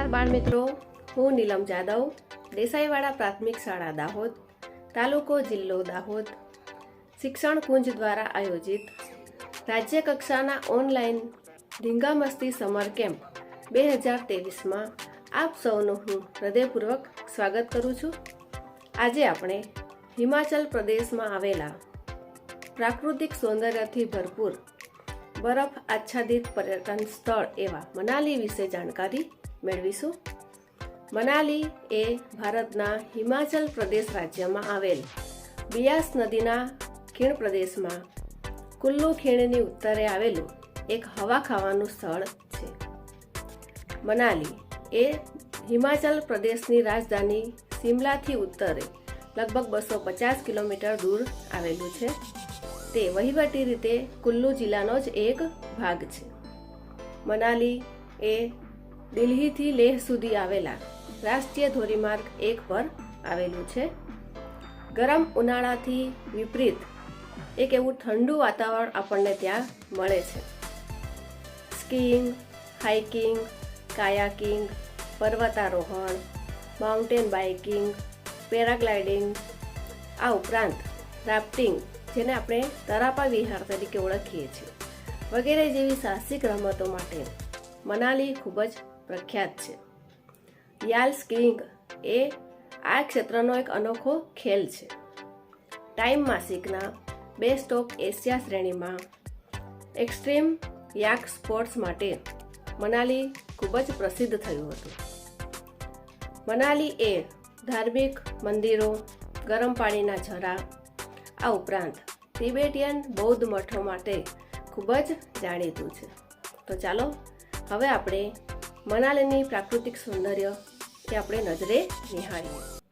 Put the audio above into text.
નમસ્કાર બાળ મિત્રો, હું નીલમ જાદવ, દેસાઈવાડા પ્રાથમિક શાળા દાહોદ, તાલુકો જિલ્લો દાહોદ, શિક્ષણ કુંજ દ્વારા આયોજિત રાજ્ય કક્ષાના ઓનલાઈન ધીંગામસ્તી સમર કેમ્પ 2023માં આપ સૌનું હું હૃદયપૂર્વક સ્વાગત કરું છું. આજે આપણે હિમાચલ પ્રદેશમાં આવેલા પ્રાકૃતિક સૌંદર્યથી ભરપૂર બરફ આચ્છાદિત પર્યટન સ્થળ એવા મનાલી વિશે જાણકારી મેળવીશું. મનાલી એ ભારતના હિમાચલ પ્રદેશ રાજ્યમાં આવેલ બિયાસ નદીના ખીણ પ્રદેશમાં કુલ્લુ ખીણની ઉત્તરે આવેલું એક હવા ખાવાનું સ્થળ છે. મનાલી એ હિમાચલ પ્રદેશની રાજધાની શિમલાથી ઉત્તરે લગભગ 250 કિલોમીટર દૂર આવેલું છે. તે વહીવટી રીતે કુલ્લુ જિલ્લાનો જ એક ભાગ છે. મનાલી એ દિલ્હીથી લેહ સુધી આવેલા રાષ્ટ્રીય ધોરીમાર્ગ 1 પર આવેલું છે. ગરમ ઉનાળાથી વિપરીત એક એવું ઠંડુ વાતાવરણ આપણને ત્યાં મળે છે. સ્કીઇંગ, હાઇકિંગ, કાયાકિંગ, પર્વતારોહણ, માઉન્ટેન બાઇકિંગ, પેરાગ્લાઇડિંગ, આ ઉપરાંત રાફ્ટિંગ, જેને આપણે તરાપા વિહાર તરીકે ઓળખીએ છીએ, વગેરે જેવી સાહસિક રમતો માટે મનાલી ખૂબ જ પ્રખ્યાત છે. યાલ સ્કીઇંગ એ આ ક્ષેત્રનો એક અનોખો ખેલ છે. ટાઈમ માસિકના બેસ્ટ ઓફ એશિયા શ્રેણીમાં એક્સ્ટ્રીમ યાક સ્પોર્ટ્સ માટે મનાલી ખૂબ જ પ્રસિદ્ધ થયું હતું. મનાલી એ ધાર્મિક મંદિરો, ગરમ પાણીના ઝરા, આ ઉપરાંત તિબેટિયન બૌદ્ધ મઠો માટે ખૂબ જ જાણીતું છે. તો ચાલો હવે આપણે મનાલીની પ્રાકૃતિક સૌંદર્ય એ આપણે નજરે નિહાળીએ.